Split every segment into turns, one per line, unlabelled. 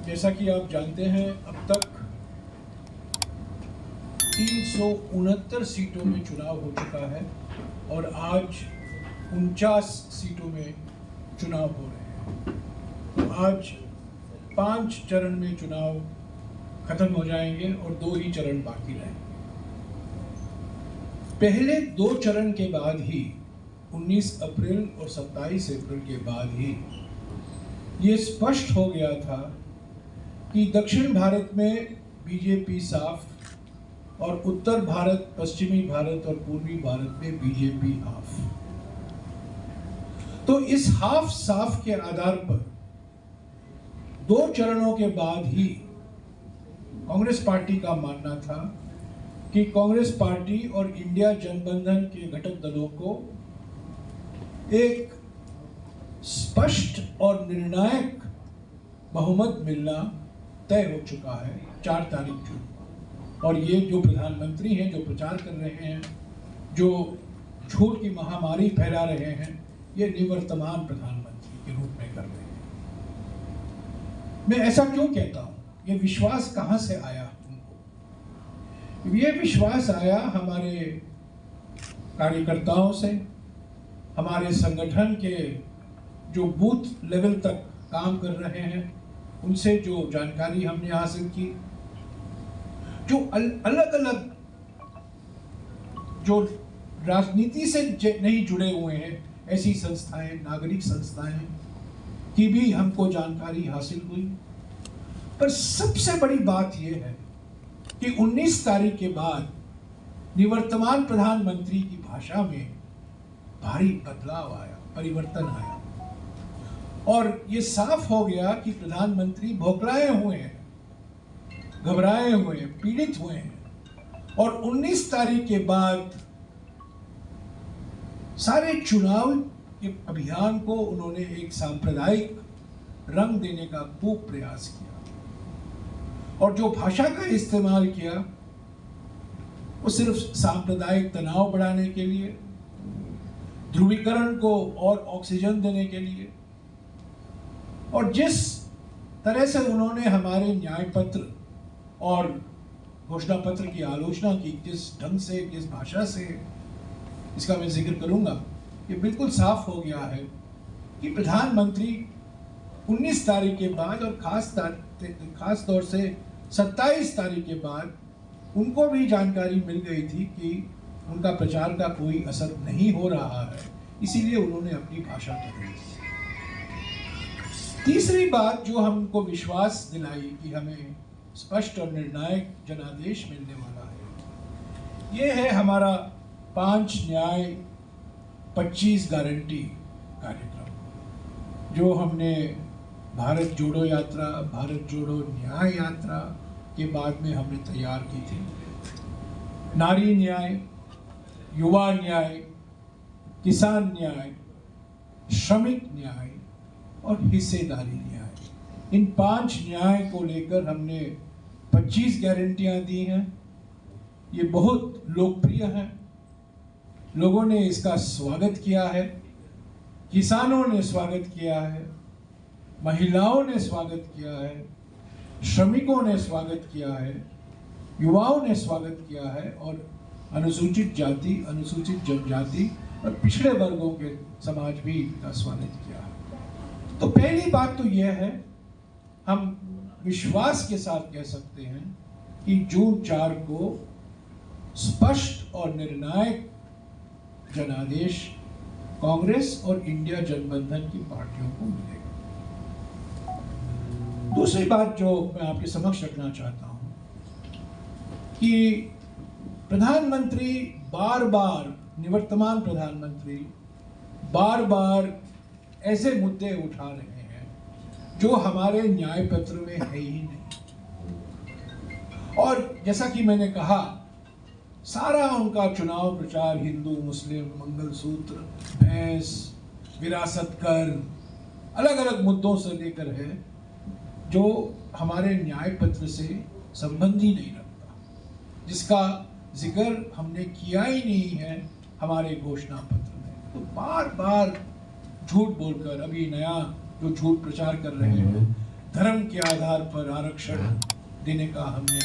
जैसा कि आप जानते हैं, अब तक 369 सीटों में चुनाव हो चुका है और आज 49 सीटों में चुनाव हो रहे हैं। तो आज 5 चरण में चुनाव खत्म हो जाएंगे और 2 ही चरण बाकी रहेंगे। पहले 2 चरण के बाद ही 19 अप्रैल और 27 अप्रैल के बाद ही ये स्पष्ट हो गया था कि दक्षिण भारत में बीजेपी साफ और उत्तर भारत, पश्चिमी भारत और पूर्वी भारत में बीजेपी हाफ। तो इस हाफ साफ के आधार पर 2 चरणों के बाद ही कांग्रेस पार्टी का मानना था कि कांग्रेस पार्टी और इंडिया गठबंधन के घटक दलों को एक स्पष्ट और निर्णायक बहुमत मिलना तय हो चुका है 4 तारीख को। और ये जो प्रधानमंत्री हैं, जो प्रचार कर रहे हैं, जो झूठ की महामारी फैला रहे हैं, ये निवर्तमान प्रधानमंत्री के रूप में कर रहे हैं। मैं ऐसा क्यों कहता हूं? ये विश्वास कहां से आया उनको? ये विश्वास आया हमारे कार्यकर्ताओं से, हमारे संगठन के जो बूथ लेवल तक काम कर रहे हैं उनसे जो जानकारी हमने हासिल की, जो अलग अलग जो राजनीति से नहीं जुड़े हुए हैं ऐसी संस्थाएं, नागरिक संस्थाएं की भी हमको जानकारी हासिल हुई। पर सबसे बड़ी बात यह है कि 19 तारीख के बाद निवर्तमान प्रधानमंत्री की भाषा में भारी बदलाव आया, परिवर्तन आया और ये साफ हो गया कि प्रधानमंत्री बौखलाए हुए हैं, घबराए हुए हैं, पीड़ित हुए हैं। और 19 तारीख के बाद सारे चुनाव के अभियान को उन्होंने एक सांप्रदायिक रंग देने का खूब प्रयास किया और जो भाषा का इस्तेमाल किया वो सिर्फ सांप्रदायिक तनाव बढ़ाने के लिए, ध्रुवीकरण को और ऑक्सीजन देने के लिए, और जिस तरह से उन्होंने हमारे न्याय पत्र और घोषणा पत्र की आलोचना की, जिस ढंग से, जिस भाषा से, इसका मैं जिक्र करूंगा, ये बिल्कुल साफ हो गया है कि प्रधानमंत्री 19 तारीख के बाद और खास तौर से 27 तारीख के बाद उनको भी जानकारी मिल गई थी कि उनका प्रचार का कोई असर नहीं हो रहा है, इसीलिए उन्होंने अपनी भाषा बदली। तीसरी बात जो हमको विश्वास दिलाई कि हमें स्पष्ट और निर्णायक जनादेश मिलने वाला है, ये है हमारा 5 न्याय 25 गारंटी कार्यक्रम, जो हमने भारत जोड़ो यात्रा, भारत जोड़ो न्याय यात्रा के बाद में हमने तैयार की थी। नारी न्याय, युवा न्याय, किसान न्याय, श्रमिक न्याय और हिस्सेदारी न्याय, इन 5 न्याय को लेकर हमने 25 गारंटियां दी हैं। ये बहुत लोकप्रिय है, लोगों ने इसका स्वागत किया है, किसानों ने स्वागत किया है, महिलाओं ने स्वागत किया है, श्रमिकों ने स्वागत किया है, युवाओं ने स्वागत किया है और अनुसूचित जाति, अनुसूचित जनजाति और पिछड़े वर्गों के समाज भी का स्वागत किया है। तो पहली बात तो यह है, हम विश्वास के साथ कह सकते हैं कि जून 4 को स्पष्ट और निर्णायक जनादेश कांग्रेस और इंडिया गठबंधन की पार्टियों को मिलेगा। दूसरी बात जो मैं आपके समक्ष रखना चाहता हूं कि प्रधानमंत्री निवर्तमान प्रधानमंत्री बार बार ऐसे मुद्दे उठा रहे हैं जो हमारे न्याय पत्र में है ही नहीं। और जैसा कि मैंने कहा, सारा उनका चुनाव प्रचार हिंदू, मुस्लिम, मंगलसूत्र, भैंस, विरासत कर, अलग अलग मुद्दों से लेकर है जो हमारे न्याय पत्र से संबंध ही नहीं रखता, जिसका जिक्र हमने किया ही नहीं है हमारे घोषणा पत्र में। तो बार बार झूठ बोलकर, अभी नया जो झूठ प्रचार कर रहे हैं, धर्म के आधार पर आरक्षण देने का हमने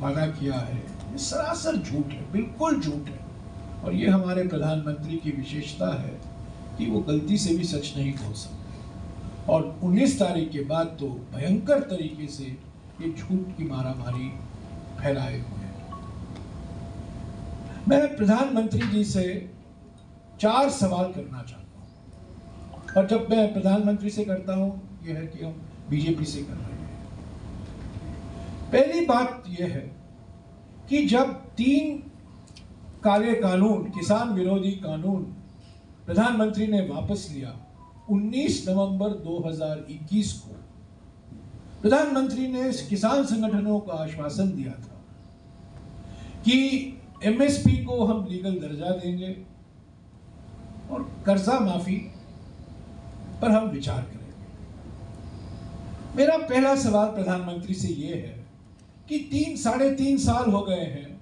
वादा किया है, ये सरासर झूठ है, बिल्कुल झूठ है। और ये हमारे प्रधानमंत्री की विशेषता है कि वो गलती से भी सच नहीं बोल सकते। और 19 तारीख के बाद तो भयंकर तरीके से ये झूठ की मारामारी फैलाए हुए हैं। मैं प्रधानमंत्री जी से 4 सवाल करना चाहता हूँ, और जब मैं प्रधानमंत्री से करता हूँ यह है कि हम बीजेपी से कर रहे हैं। पहली बात यह है कि जब 3 काले कानून, किसान विरोधी कानून प्रधानमंत्री ने वापस लिया 19 नवंबर 2021 को, प्रधानमंत्री ने किसान संगठनों को आश्वासन दिया था कि एमएसपी को हम लीगल दर्जा देंगे और कर्जा माफी पर हम विचार करेंगे। मेरा पहला सवाल प्रधानमंत्री से यह है कि 3-3.5 साल हो गए हैं,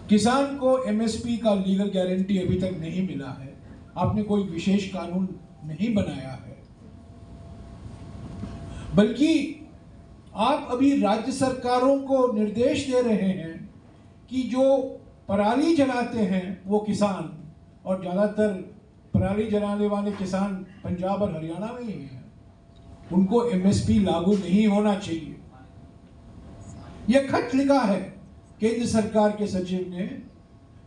किसान को एमएसपी का लीगल गारंटी अभी तक नहीं मिला है, आपने कोई विशेष कानून नहीं बनाया है, बल्कि आप अभी राज्य सरकारों को निर्देश दे रहे हैं कि जो पराली जलाते हैं वो किसान, और ज्यादातर पराली जलाने वाले किसान पंजाब और हरियाणा में ही हैं, उनको एमएसपी लागू नहीं होना चाहिए। यह खत लिखा है केंद्र सरकार के सचिव ने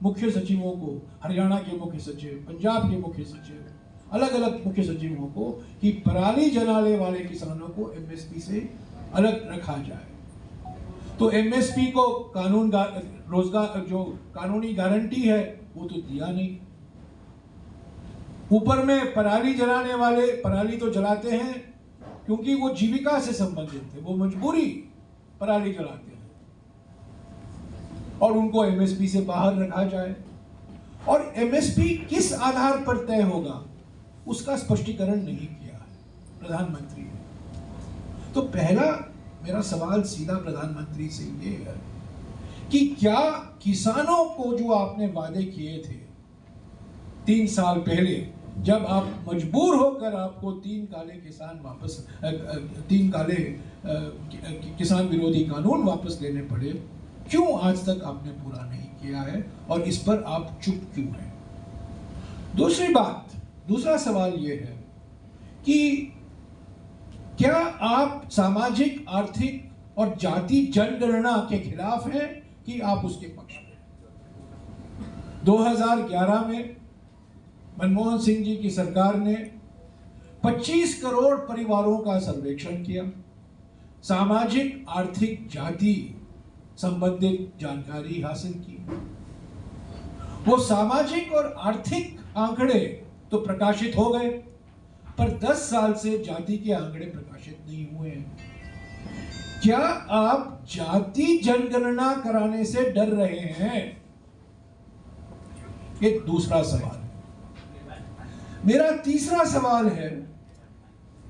मुख्य सचिवों को, हरियाणा के मुख्य सचिव, पंजाब के मुख्य सचिव, अलग अलग मुख्य सचिवों को, कि पराली जलाने वाले किसानों को एमएसपी से अलग रखा जाए। तो एमएसपी को कानून रोजगार जो कानूनी गारंटी है वो तो दिया नहीं। ऊपर में पराली जलाने वाले पराली तो जलाते हैं क्योंकि वो जीविका से संबंधित थे, वो मजबूरी पराली जलाते हैं, और उनको एमएसपी से बाहर रखा जाए। और एमएसपी किस आधार पर तय होगा उसका स्पष्टीकरण नहीं किया है प्रधानमंत्री ने। तो पहला मेरा सवाल सीधा प्रधानमंत्री से ये है कि क्या किसानों को जो आपने वादे किए थे 3 साल पहले, जब आप मजबूर होकर आपको 3 काले किसान वापस 3 काले किसान विरोधी कानून वापस लेने पड़े, क्यों आज तक आपने पूरा नहीं किया है और इस पर आप चुप क्यों हैं? दूसरा सवाल यह है कि क्या आप सामाजिक, आर्थिक और जाति जनगणना के खिलाफ हैं कि आप उसके पक्ष में? 2011 में मनमोहन सिंह जी की सरकार ने 25 करोड़ परिवारों का सर्वेक्षण किया, सामाजिक, आर्थिक, जाति संबंधित जानकारी हासिल की। वो सामाजिक और आर्थिक आंकड़े तो प्रकाशित हो गए, पर 10 साल से जाति के आंकड़े प्रकाशित नहीं हुए हैं। क्या आप जाति जनगणना कराने से डर रहे हैं? ये दूसरा सवाल है। मेरा तीसरा सवाल है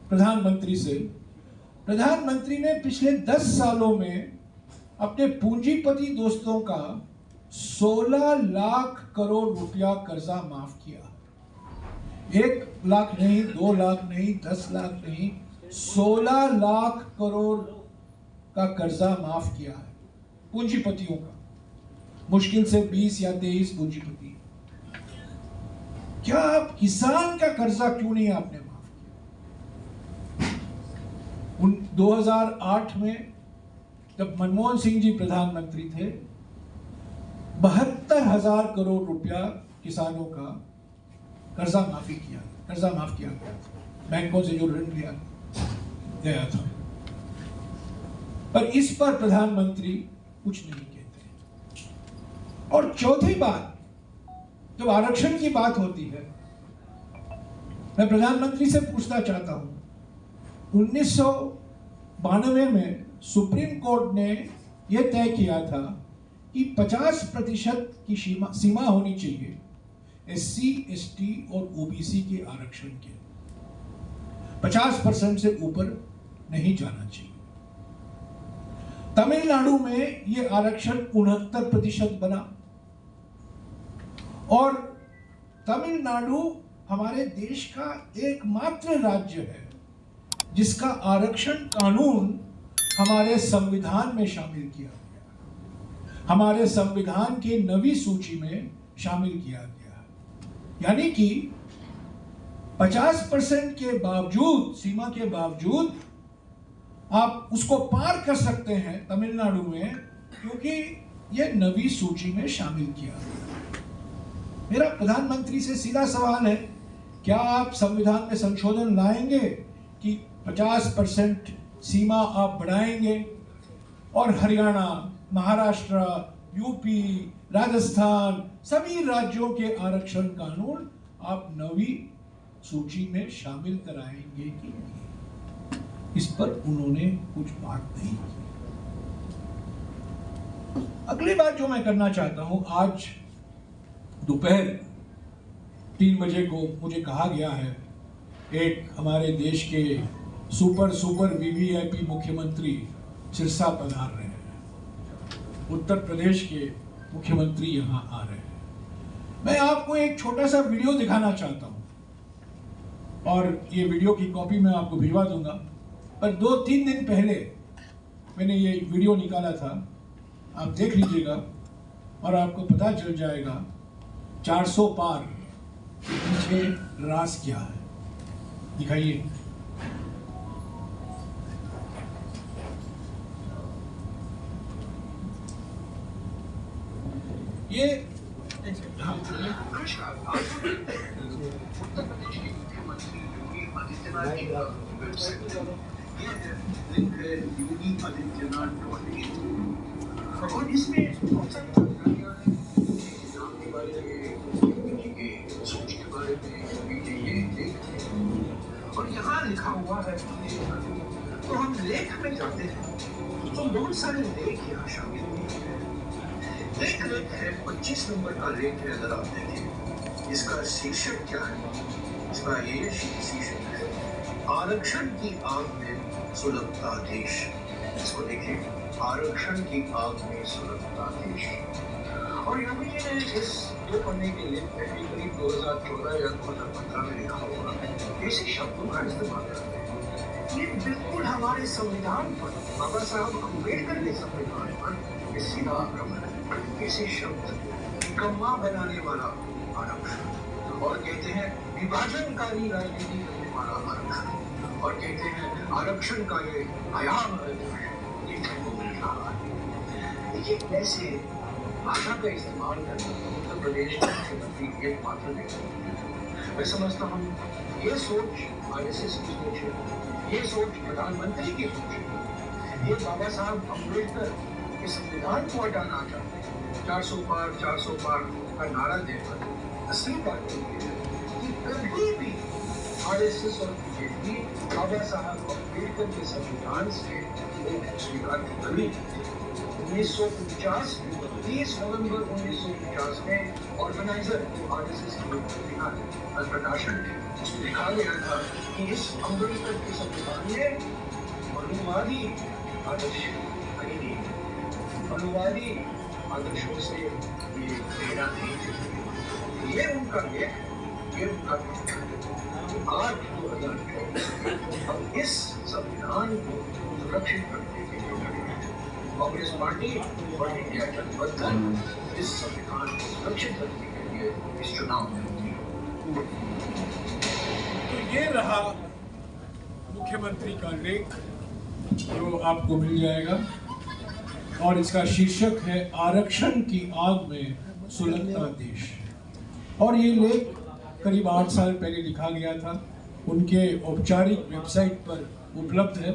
प्रधानमंत्री से। प्रधानमंत्री ने पिछले 10 सालों में अपने पूंजीपति दोस्तों का 16 लाख करोड़ रुपया कर्जा माफ किया। 1 लाख नहीं, 2 लाख नहीं, 10 लाख नहीं, 16 लाख करोड़ का कर्जा माफ किया है पूंजीपतियों का। मुश्किल से 20 या 23 पूंजीपति। क्या आप किसान का कर्जा क्यों नहीं आपने माफ किया? 2008 में जब मनमोहन सिंह जी प्रधानमंत्री थे, 72,000 करोड़ रुपया किसानों का कर्जा माफ किया गया, बैंकों से जो ऋण लिया गया था। पर इस पर प्रधानमंत्री कुछ नहीं कहते। और चौथी बात, जब आरक्षण की बात होती है, मैं प्रधानमंत्री से पूछना चाहता हूं, 1992 में सुप्रीम कोर्ट ने यह तय किया था कि 50% की सीमा होनी चाहिए SC, ST और OBC के आरक्षण के। 50% से ऊपर नहीं जाना चाहिए। तमिलनाडु में यह आरक्षण 69% बना, और तमिलनाडु हमारे देश का एकमात्र राज्य है जिसका आरक्षण कानून हमारे संविधान में शामिल किया गया, हमारे संविधान की 9वीं सूची में शामिल किया गया। यानी कि 50% के बावजूद, सीमा के बावजूद आप उसको पार कर सकते हैं तमिलनाडु में, क्योंकि यह 9वीं सूची में शामिल किया गया। मेरा प्रधानमंत्री से सीधा सवाल है, क्या आप संविधान में संशोधन लाएंगे कि 50% सीमा आप बढ़ाएंगे और हरियाणा, महाराष्ट्र, यूपी, राजस्थान सभी राज्यों के आरक्षण कानून आप 9वीं सूची में शामिल कराएंगे कि नहीं? इस पर उन्होंने कुछ बात नहीं की। अगली बात जो मैं करना चाहता हूं, आज दोपहर 3 बजे को मुझे कहा गया है, एक हमारे देश के सुपर वीवीआईपी मुख्यमंत्री सिरसा पधार रहे हैं, उत्तर प्रदेश के मुख्यमंत्री यहां आ रहे हैं। मैं आपको एक छोटा सा वीडियो दिखाना चाहता हूं और ये वीडियो की कॉपी मैं आपको भिजवा दूंगा। पर 2-3 दिन पहले मैंने ये वीडियो निकाला था, आप देख लीजिएगा और आपको पता चल जाएगा 400 पार के पीछे राज क्या है। दिखाइए। ये उत्तर प्रदेश के मुख्यमंत्री योगी आदित्यनाथ जी का वेबसाइट लिंक है yogiadityanath.in और इसमें बहुत सारी जानकारियां हैं नाम के बारे में, योगी के सोच के बारे में, योगी के ये लेख और यहाँ लिखा हुआ है। तो हम लेख में जाते हैं तो बहुत सारे लेख यहाँ शामिल हैं। एक लेख है 25 नंबर का लेख है, अगर आप देखें इसका शीर्षक क्या है, इसका ये शीर्षक है आरक्षण की आग में सुलगता देश। इसको देखिए, आरक्षण की आग में सुलगता देश। और योगी जी ने इस 2 पन्ने के लेख में करीब 2014 या 2015 में लिखा होगा, ऐसे शब्दों का इस्तेमाल करते हैं। ये बिल्कुल हमारे संविधान पर, बाबा साहब अम्बेडकर के संविधान पर ये सीधा आक्रमण है। ऐसे शब्द कम्मा बनाने वाला आरक्षण, और कहते हैं विभाजनकारी राजनीति करने वाला आरक्षण, और कहते हैं आरक्षण का ये आयाम देखने को मिल रहा है। देखिए ऐसे भाषा का इस्तेमाल करना उत्तर प्रदेश के मुख्यमंत्री एकमात्र नहीं। मैं समझता हूँ ये सोच आरएसएस की सोच है, ये सोच प्रधानमंत्री की सोच है, ये बाबा साहब अम्बेडकर के संविधान को हटाना चाहते हैं। 400 पार का नारा देकर असली बात है कि कभी भी आरएसएस और बीजेपी बाबा साहब अम्बेडकर के संविधान से स्वीकार कभी 1949 30 नवंबर 1949 में ऑर्गेनाइजर आरएसएस की पत्रिका ने प्रकाशन में उसमें लिखा गया था कि इस अम्बेडकर के संविधान में मनुवादी आदर्श कहीं नहीं, मनुवादी आदर्शों से ये प्रेरणा नहीं थी। ये उनका लेख, ये उनका 8/2024 अब इस संविधान को सुरक्षित करने के लिए कांग्रेस पार्टी और इंडिया गठबंधन इस संविधान को सुरक्षित करने के लिए इस चुनाव में तो ये रहा मुख्यमंत्री का लेख जो आपको मिल जाएगा और इसका शीर्षक है आरक्षण की आग में सुलगता देश। और ये लेख करीब 8 साल पहले लिखा गया था, उनके औपचारिक वेबसाइट पर उपलब्ध है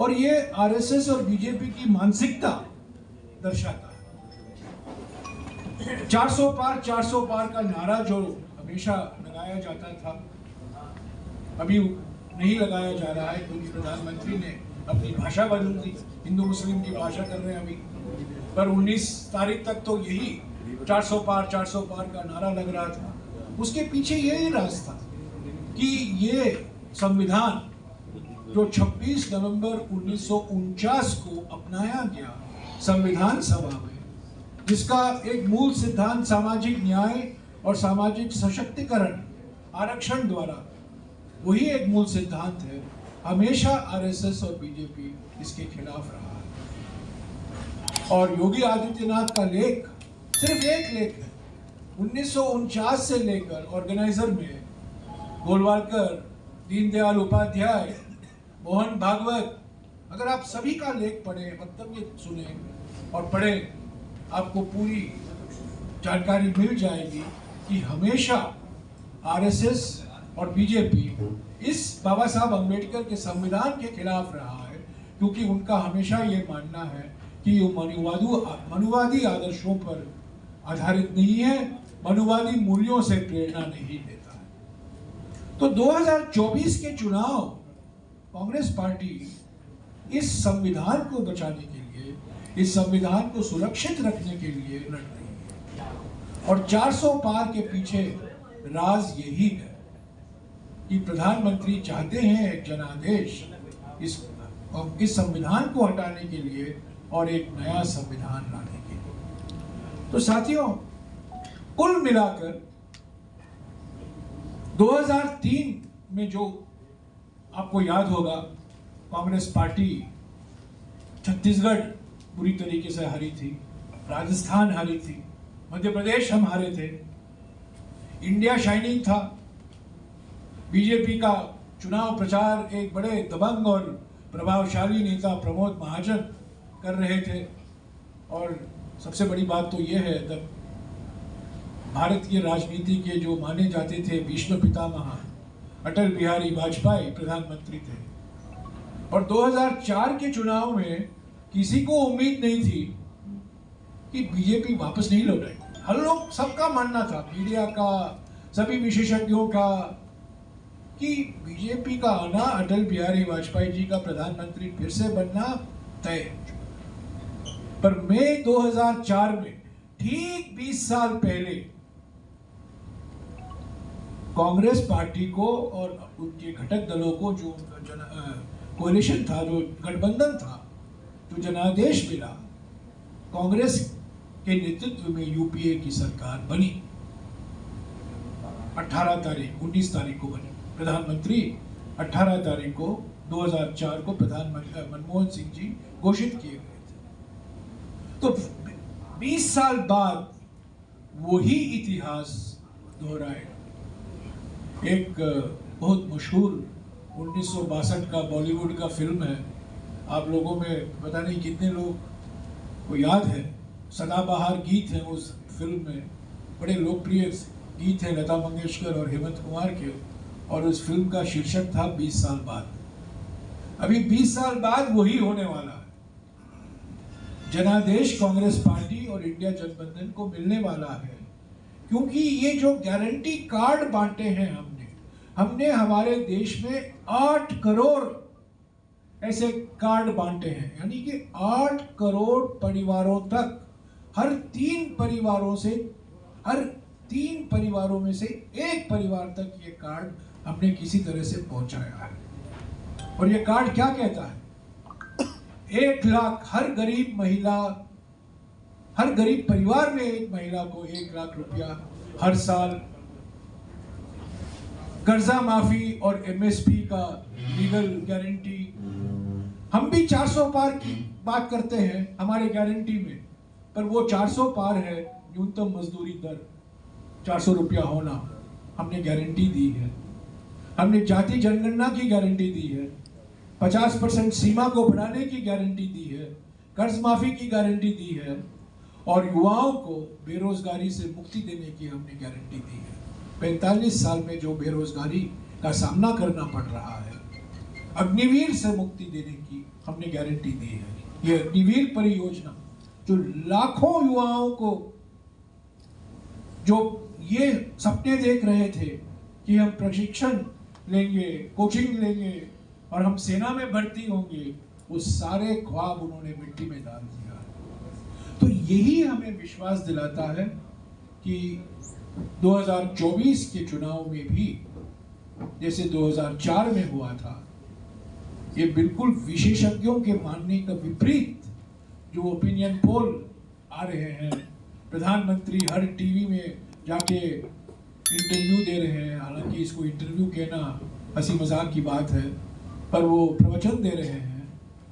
और ये आरएसएस और बीजेपी की मानसिकता दर्शाता है। 400 पार का नारा जो हमेशा लगाया जाता था, अभी नहीं लगाया जा रहा है क्योंकि प्रधानमंत्री ने अपनी भाषा बदल दी, हिंदू मुस्लिम की भाषा कर रहे हैं अभी। पर 19 तारीख तक तो यही 400 पार का नारा लग रहा था। उसके पीछे यही राज था कि ये संविधान जो 26 नवंबर 1949 को अपनाया गया संविधान सभा में, जिसका एक मूल सिद्धांत सामाजिक न्याय और सामाजिक सशक्तिकरण आरक्षण द्वारा, वही एक मूल सिद्धांत है। हमेशा आरएसएस और बीजेपी इसके खिलाफ रहा है। और योगी आदित्यनाथ का लेख सिर्फ एक लेख है। 1949 से लेकर ऑर्गेनाइजर में गोलवालकर, दीनदयाल उपाध्याय, मोहन भागवत, अगर आप सभी का लेख पढ़े, वक्तव्य सुने और पढ़े, आपको पूरी जानकारी मिल जाएगी कि हमेशा आरएसएस और बीजेपी इस बाबा साहब अम्बेडकर के संविधान के खिलाफ रहा है, क्योंकि उनका हमेशा ये मानना है कि ये मनुवादी आदर्शों पर आधारित नहीं है, मनुवादी मूल्यों से प्रेरणा नहीं लेता है। तो 2024 के चुनाव कांग्रेस पार्टी इस संविधान को बचाने के लिए, इस संविधान को सुरक्षित रखने के लिए लड़ रही है। और 400 पार के पीछे राज यही है कि प्रधानमंत्री चाहते हैं एक जनादेश इस संविधान को हटाने के लिए और एक नया संविधान लाने के लिए। तो साथियों, कुल मिलाकर 2003 में जो आपको याद होगा, कांग्रेस पार्टी छत्तीसगढ़ बुरी तरीके से हारी थी, राजस्थान हारी थी, मध्य प्रदेश हम हारे थे, इंडिया शाइनिंग था, बीजेपी का चुनाव प्रचार एक बड़े दबंग और प्रभावशाली नेता प्रमोद महाजन कर रहे थे। और सबसे बड़ी बात तो यह है, जब भारत की राजनीति के जो माने जाते थे भीष्म पितामह अटल बिहारी वाजपेयी प्रधानमंत्री थे। और 2004 के चुनाव में किसी को उम्मीद नहीं थी कि बीजेपी वापस नहीं लौटेगी। हर लोग, सबका मानना था, मीडिया का, सभी विशेषज्ञों का, कि बीजेपी का आना, अटल बिहारी वाजपेयी जी का प्रधानमंत्री फिर से बनना तय है। पर मई 2004 में, ठीक 20 साल पहले, कांग्रेस पार्टी को और उनके घटक दलों को जो कोalition था, जो गठबंधन था, जो जनादेश मिला, कांग्रेस के नेतृत्व में यूपीए की सरकार बनी। 19 तारीख को बनी। प्रधानमंत्री 18 तारीख को 2004 को प्रधानमंत्री मनमोहन सिंह जी घोषित किए गए थे। तो 20 साल बाद वही इतिहास दोहराएगा। एक बहुत मशहूर 1962 का बॉलीवुड का फिल्म है, आप लोगों में पता नहीं कितने लोग को याद है, सदाबहार गीत है उस फिल्म में, बड़े लोकप्रिय गीत हैं लता मंगेशकर और हेमंत कुमार के, और उस फिल्म का शीर्षक था 20 साल बाद। अभी 20 साल बाद वही होने वाला है। जनादेश कांग्रेस पार्टी और इंडिया गठबंधन को मिलने वाला है, क्योंकि ये जो गारंटी कार्ड बांटे हैं हमने हमारे देश में 8 करोड़ ऐसे कार्ड बांटे हैं, यानी कि 8 करोड़ परिवारों तक, हर 3 परिवारों में से एक परिवार तक ये कार्ड हमने किसी तरह से पहुंचाया है। और ये कार्ड क्या कहता है? 1 लाख, हर गरीब परिवार में एक महिला को 1 लाख रुपया हर साल, कर्जा माफी और एमएसपी का लीगल गारंटी। हम भी 400 पार की बात करते हैं हमारे गारंटी में, पर वो 400 पार है न्यूनतम मजदूरी दर 400 रुपया होना, हमने गारंटी दी है। हमने जाति जनगणना की गारंटी दी है, 50% सीमा को बढ़ाने की गारंटी दी है, कर्ज माफी की गारंटी दी है, और युवाओं को बेरोजगारी से मुक्ति देने की हमने गारंटी दी है। 45 साल में जो बेरोजगारी का सामना करना पड़ रहा है, अग्निवीर से मुक्ति देने की हमने गारंटी दी है। ये अग्निवीर परियोजना जो लाखों युवाओं को, जो ये सपने देख रहे थे कि हम प्रशिक्षण लेंगे, कोचिंग लेंगे और हम सेना में भर्ती होंगे, वो सारे ख्वाब उन्होंने मिट्टी में डाल दिया। तो यही हमें विश्वास दिलाता है कि 2024 के चुनाव में भी जैसे 2004 में हुआ था, ये बिल्कुल विशेषज्ञों के मानने का विपरीत जो ओपिनियन पोल आ रहे हैं, प्रधानमंत्री हर टीवी में जाके इंटरव्यू दे रहे हैं, हालांकि इसको इंटरव्यू कहना हंसी मजाक की बात है, पर वो प्रवचन दे रहे हैं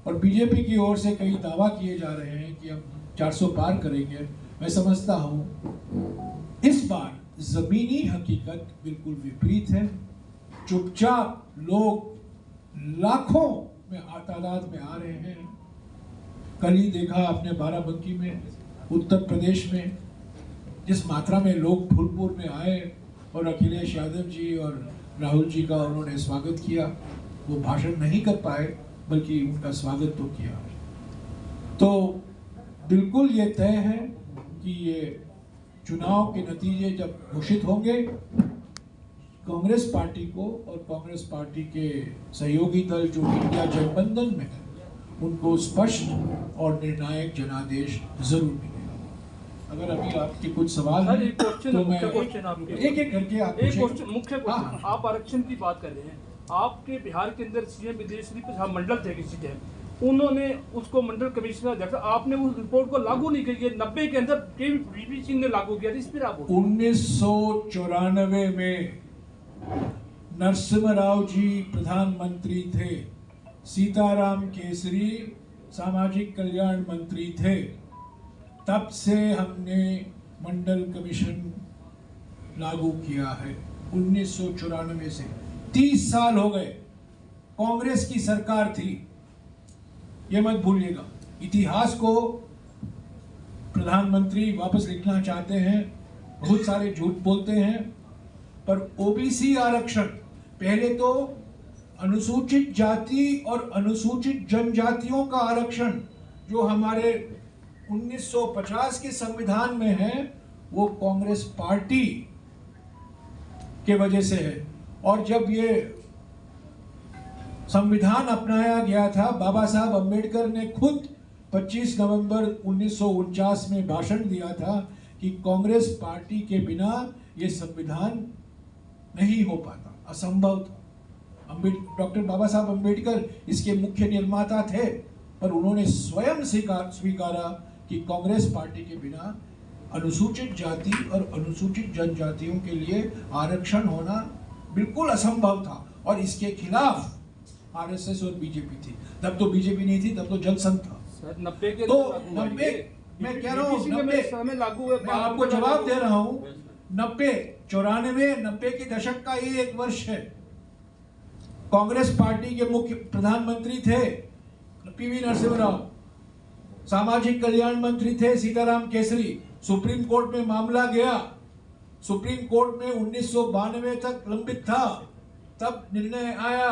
और बीजेपी की ओर से कई दावा किए जा रहे हैं कि हम 400 पार करेंगे। मैं समझता हूँ इस बार जमीनी हकीकत बिल्कुल विपरीत है। चुपचाप लोग लाखों में तादाद में आ रहे हैं। कल ही देखा आपने बाराबंकी में, उत्तर प्रदेश में, जिस मात्रा में लोग फूलपुर में आए और अखिलेश यादव जी और राहुल जी का उन्होंने स्वागत किया। वो भाषण नहीं कर पाए बल्कि उनका स्वागत तो किया। तो बिल्कुल ये तय है कि ये चुनाव के नतीजे जब घोषित होंगे, कांग्रेस पार्टी को और कांग्रेस पार्टी के सहयोगी दल जो इंडिया गठबंधन में है, उनको स्पष्ट और निर्णायक जनादेश जरूर मिलेगा। अगर अभी आपके कुछ सवाल हैं तो मैं एक एक करके आप
मुख्य क्वेश्चन, आप आरक्षण की बात कर रहे हैं। आपके बिहार के अंदर सीएम विदेशी मंडल थे किसी टाइम, उन्होंने उसको मंडल कमिश्नर देखा, आपने उस रिपोर्ट को लागू नहीं किया। 90 के अंदर वीपी सिंह ने लागू किया था। इस पर आप
1994 में नरसिम्हा राव जी प्रधानमंत्री थे, सीताराम केसरी सामाजिक कल्याण मंत्री थे। तब से हमने मंडल कमीशन लागू किया है 1994 से। 30 साल हो गए। कांग्रेस की सरकार थी, ये मत भूलिएगा। इतिहास को प्रधानमंत्री वापस लिखना चाहते हैं, बहुत सारे झूठ बोलते हैं, पर ओबीसी आरक्षण, पहले तो अनुसूचित जाति और अनुसूचित जनजातियों का आरक्षण जो हमारे 1950 के संविधान में है, वो कांग्रेस पार्टी के वजह से है। और जब ये संविधान अपनाया गया था, बाबा साहब अंबेडकर ने खुद 25 नवंबर 1949 में भाषण दिया था कि कांग्रेस पार्टी के बिना ये संविधान नहीं हो पाता, असंभव था। डॉक्टर बाबा साहब अंबेडकर इसके मुख्य निर्माता थे, पर उन्होंने स्वयं स्वीकारा कि कांग्रेस पार्टी के बिना अनुसूचित जाति और अनुसूचित जनजातियों के लिए आरक्षण होना बिल्कुल असंभव था। और इसके खिलाफ आरएसएस और बीजेपी थी। तब तो बीजेपी नहीं थी, तब तो जनसंघ था।
सर 90 के
तो 90 मैं कह रहा हूँ, 90
लागू है।
मैं आपको जवाब दे रहा हूँ। 90 94 90 के दशक का ये एक वर्ष है। कांग्रेस पार्टी के मुख्य प्रधानमंत्री थे पीवी नरसिम्हा राव, सामाजिक कल्याण मंत्री थे सीताराम केसरी। सुप्रीम कोर्ट में मामला गया, सुप्रीम कोर्ट में 1992 तक लंबित था, तब निर्णय आया,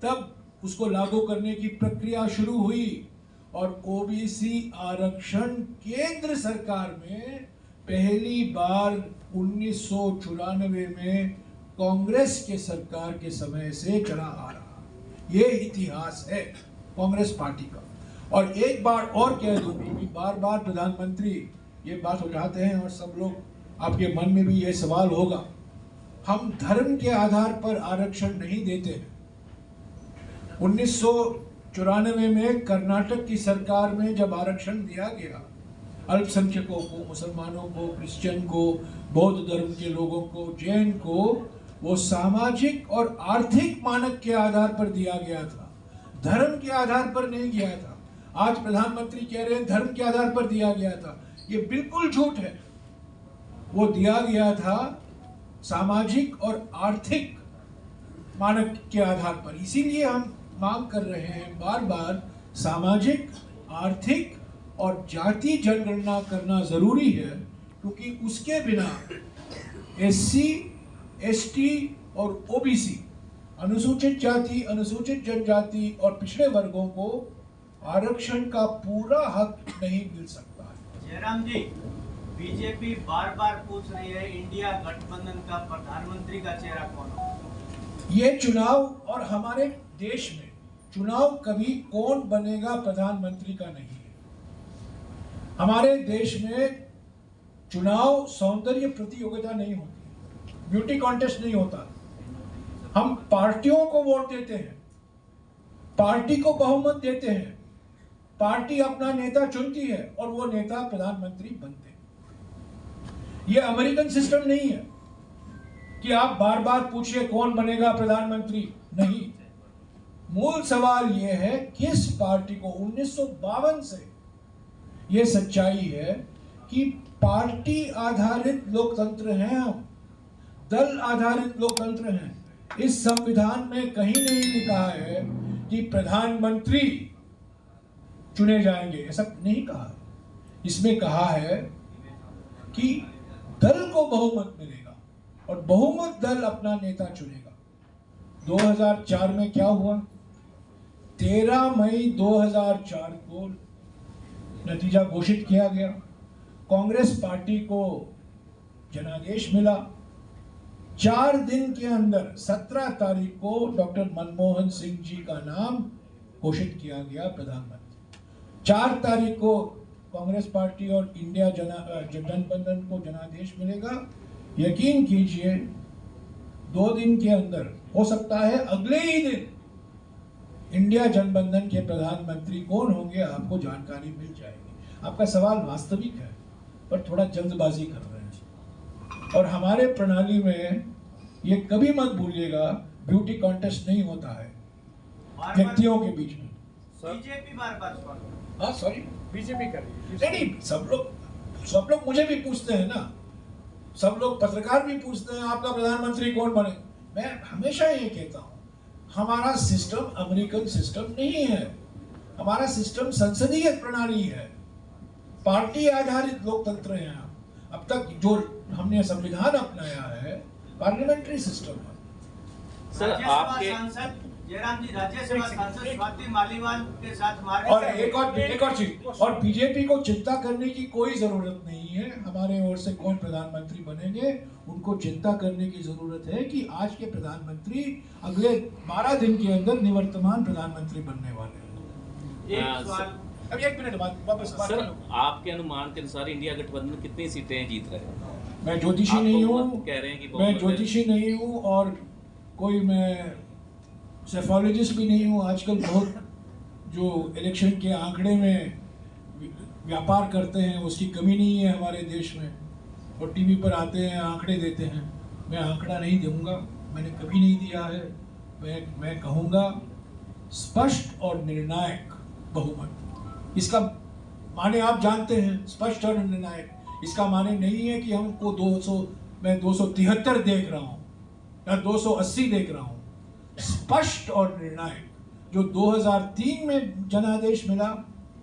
तब उसको लागू करने की प्रक्रिया शुरू हुई। और ओबीसी आरक्षण केंद्र सरकार में पहली बार 1994 में कांग्रेस के सरकार के समय से चला आ रहा। ये इतिहास है कांग्रेस पार्टी का। और एक बार और कह दूं कि बार बार प्रधानमंत्री ये बात उठाते हैं और सब लोग, आपके मन में भी ये सवाल होगा, हम धर्म के आधार पर आरक्षण नहीं देते हैं। 1994 में कर्नाटक की सरकार में जब आरक्षण दिया गया अल्पसंख्यकों को, मुसलमानों को, क्रिश्चियन को, बौद्ध धर्म के लोगों को, जैन को, वो सामाजिक और आर्थिक मानक के आधार पर दिया गया था, धर्म के आधार पर नहीं गया था। आज प्रधानमंत्री कह रहे हैं धर्म के आधार पर दिया गया था। ये बिल्कुल झूठ है। वो दिया गया था सामाजिक और आर्थिक मानक के आधार पर। इसीलिए हम मांग कर रहे हैं बार बार, सामाजिक, आर्थिक और जाति जनगणना करना जरूरी है, क्योंकि उसके बिना एससी, एसटी और ओबीसी, अनुसूचित जाति, अनुसूचित जनजाति और पिछड़े वर्गों को आरक्षण का पूरा हक नहीं मिल सकता है।
जयराम जी, बीजेपी बार बार पूछ रही है इंडिया गठबंधन का प्रधानमंत्री का चेहरा कौन होगा?
ये चुनाव और हमारे देश में चुनाव कभी कौन बनेगा प्रधानमंत्री का नहीं है। हमारे देश में चुनाव सौंदर्य प्रतियोगिता नहीं होती, ब्यूटी कॉन्टेस्ट नहीं होता। हम पार्टियों को वोट देते हैं, पार्टी को बहुमत देते हैं, पार्टी अपना नेता चुनती है और वो नेता प्रधानमंत्री बनते हैं। ये अमेरिकन सिस्टम नहीं है कि आप बार बार पूछिए कौन बनेगा प्रधानमंत्री। नहीं, मूल सवाल यह है किस पार्टी को 1952 से यह सच्चाई है कि पार्टी आधारित लोकतंत्र हैं हम, दल आधारित लोकतंत्र हैं। इस संविधान में कहीं नहीं लिखा है कि प्रधानमंत्री चुने जाएंगे, ऐसा नहीं कहा है। इसमें कहा है कि दल को बहुमत मिलेगा और बहुमत दल अपना नेता चुनेगा। 2004 में क्या हुआ? 13 मई 2004 को नतीजा घोषित किया गया। कांग्रेस पार्टी को जनादेश मिला। 4 दिन के अंदर 17 तारीख को डॉक्टर मनमोहन सिंह जी का नाम घोषित किया गया प्रधानमंत्री। 4 तारीख को कांग्रेस पार्टी और इंडिया गठबंधन को जनादेश मिलेगा। यकीन कीजिए 2 दिन के अंदर, हो सकता है अगले ही दिन, इंडिया गठबंधन के प्रधानमंत्री कौन होंगे आपको जानकारी मिल जाएगी। आपका सवाल वास्तविक है पर थोड़ा जल्दबाजी कर रहे हैं। और हमारे प्रणाली में ये कभी मत भूलिएगा, ब्यूटी कॉन्टेस्ट नहीं होता है व्यक्तियों के बीच में।
बीजेपी बार-बार
हाँ सॉरी,
बीजेपी कर रही है।
नहीं, सब लोग मुझे भी पूछते हैं ना, सब लोग पत्रकार भी पूछते हैं आपका प्रधानमंत्री कौन बने। मैं हमेशा ये कहता हूँ हमारा सिस्टम अमेरिकन सिस्टम नहीं है, हमारा सिस्टम संसदीय प्रणाली है, पार्टी आधारित लोकतंत्र है। अब तक जो हमने संविधान अपनाया है पार्लियामेंट्री सिस्टम है।
सर आपके सांसद जयराम जी, राज्यसभा सांसद स्वाति मालीवाल के साथ मारपीट।
और एक और चीज, और बीजेपी को चिंता करने की कोई जरूरत नहीं है हमारे ओर से कौन प्रधानमंत्री बनेंगे। उनको चिंता करने की जरूरत है कि आज के प्रधानमंत्री अगले 12 दिन के अंदर निवर्तमान प्रधानमंत्री बनने वाले हैं।
एक सवाल,
अब 1 मिनट बाद वापस बात
सर,
करो।
आपके अनुमान के अनुसार इंडिया गठबंधन कितनी सीटें जीत रहे हैं?
मैं ज्योतिषी
आप
नहीं
बहुमत
हूँ,
कह रहे हैं कि
मैं
बहुमत है।
ज्योतिषी नहीं हूँ और कोई मैं सेफोलॉजिस्ट भी नहीं हूँ। आजकल बहुत जो इलेक्शन के आंकड़े में व्यापार करते हैं उसकी कमी नहीं है हमारे देश में, और टीवी पर आते हैं आंकड़े देते हैं। मैं आंकड़ा नहीं दूंगा, मैंने कभी नहीं दिया है। मैं कहूँगा स्पष्ट और निर्णायक बहुमत। इसका माने आप जानते हैं, स्पष्ट और निर्णायक। इसका माने नहीं है कि हमको 273 देख रहा हूँ या 280 देख रहा हूँ। स्पष्ट और निर्णायक, जो 2003 में जनादेश मिला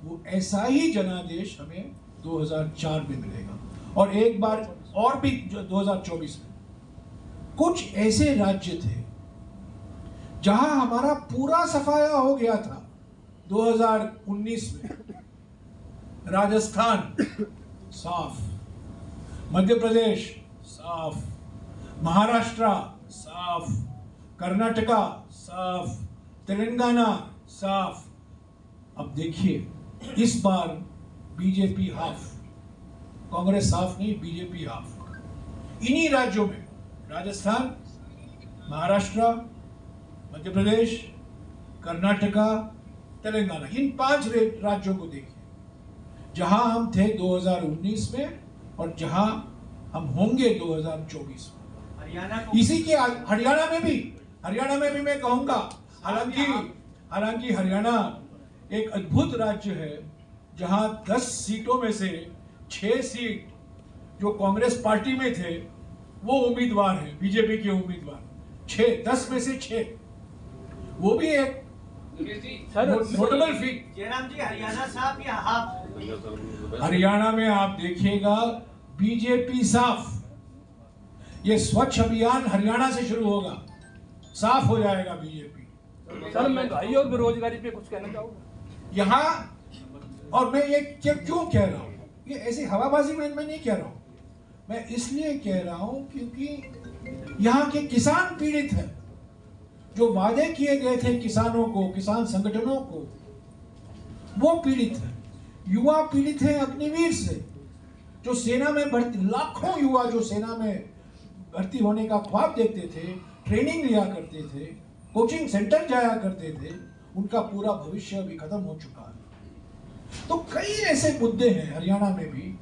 वो ऐसा ही जनादेश हमें 2004 में मिलेगा, और एक बार और भी 2024 में। कुछ ऐसे राज्य थे जहां हमारा पूरा सफाया हो गया था 2019 में। राजस्थान साफ, मध्य प्रदेश साफ, महाराष्ट्र साफ, कर्नाटका साफ, तेलंगाना साफ। अब देखिए इस बार बीजेपी हाफ, कांग्रेस साफ नहीं, बीजेपी हाफ। इन्हीं राज्यों में राजस्थान, महाराष्ट्र, मध्य प्रदेश, कर्नाटका, तेलंगाना, इन 5 राज्यों को देखिए जहां हम थे 2019 में और जहां हम होंगे 2024 में।
हरियाणा को
इसी के हरियाणा में भी मैं कहूंगा, हालांकि हरियाणा एक अद्भुत राज्य है जहां 10 सीटों में से 6 सीट जो कांग्रेस पार्टी में थे वो उम्मीदवार हैं, बीजेपी के उम्मीदवार। 10 में से 6, वो भी एक नोटेबल फीट।
जयराम जी, हरियाणा साफ या हाफ?
हरियाणा में आप देखिएगा बीजेपी साफ। ये स्वच्छ अभियान हरियाणा से शुरू होगा, साफ हो जाएगा बीजेपी।
सर महंगाई और बेरोजगारी पे कुछ कहना चाहूँगा
यहाँ। और मैं ये क्यों कह रहा हूँ, ये ऐसी हवाबाजी में मैं नहीं कह रहा हूँ, मैं इसलिए कह रहा हूँ क्योंकि यहाँ के किसान पीड़ित हैं। जो वादे किए गए थे किसानों को, किसान संगठनों को, वो पीड़ित हैं। युवा पीड़ित हैं अग्निवीर से, जो सेना में भर्ती, लाखों युवा जो सेना में भर्ती होने का ख्वाब देखते थे, ट्रेनिंग लिया करते थे, कोचिंग सेंटर जाया करते थे, उनका पूरा भविष्य अभी खत्म हो चुका है। तो कई ऐसे मुद्दे हैं हरियाणा में भी।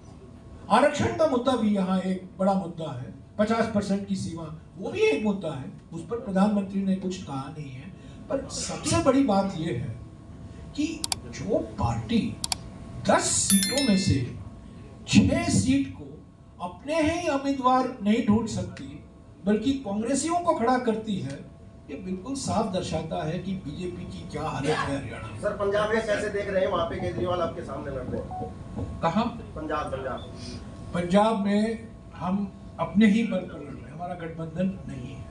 आरक्षण का मुद्दा भी यहाँ एक बड़ा मुद्दा है, 50% की सीमा, वो भी एक मुद्दा है, उस पर प्रधानमंत्री ने कुछ कहा नहीं है। पर सबसे बड़ी बात यह है कि जो पार्टी 10 सीटों में से 6 सीट को अपने ही उम्मीदवार नहीं ढूंढ सकती बल्कि कांग्रेसियों को खड़ा करती है, ये बिल्कुल साफ दर्शाता है कि बीजेपी की क्या हालत है हरियाणा में।
सर पंजाब में कैसे देख रहे हैं? वहाँ पे केजरीवाल आपके सामने लड़ रहे हैं।
कहाँ? पंजाब में हम अपने ही बल पर लड़ रहे हैं, हमारा गठबंधन नहीं है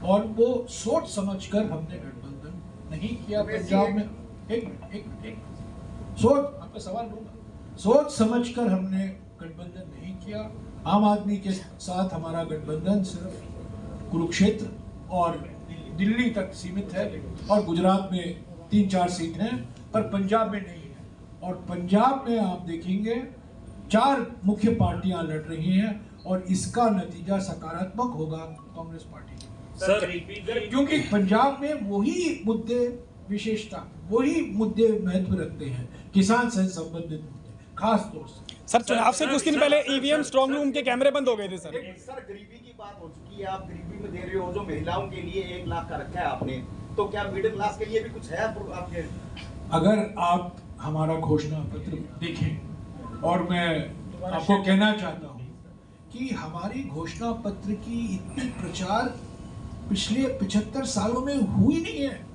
और वो सोच समझकर हमने गठबंधन नहीं किया पंजाब में। एक सोच, आपका सवाल लूंगा, सोच समझकर हमने गठबंधन नहीं किया। आम आदमी के साथ हमारा गठबंधन सिर्फ कुरुक्षेत्र और दिल्ली तक सीमित है और गुजरात में 3-4 सीट हैं, पर पंजाब में नहीं है। और पंजाब में आप देखेंगे 4 मुख्य पार्टियां लड़ रही हैं और इसका नतीजा सकारात्मक होगा कांग्रेस पार्टी का।
सर
क्योंकि पंजाब में वही मुद्दे विशेषता, वही मुद्दे महत्व रखते हैं, किसान से संबंधित मुद्दे खास तौर से।
सर चुनाव से कुछ दिन पहले ईवीएम स्ट्रांग रूम के कैमरे बंद हो गए थे सर।
सर गरीबी की बात हो चुकी है, आप गरीबी में दे रहे हो, जो महिलाओं के लिए 1 लाख का रखा है आपने, तो क्या मिडिल क्लास के लिए भी कुछ है आपके?
अगर आप हमारा घोषणा पत्र देखें, और मैं आपको कहना चाहता हूं कि हमारी घोषणा पत्र की इतनी प्रचार पिछले 75 सालों में हुई नहीं है।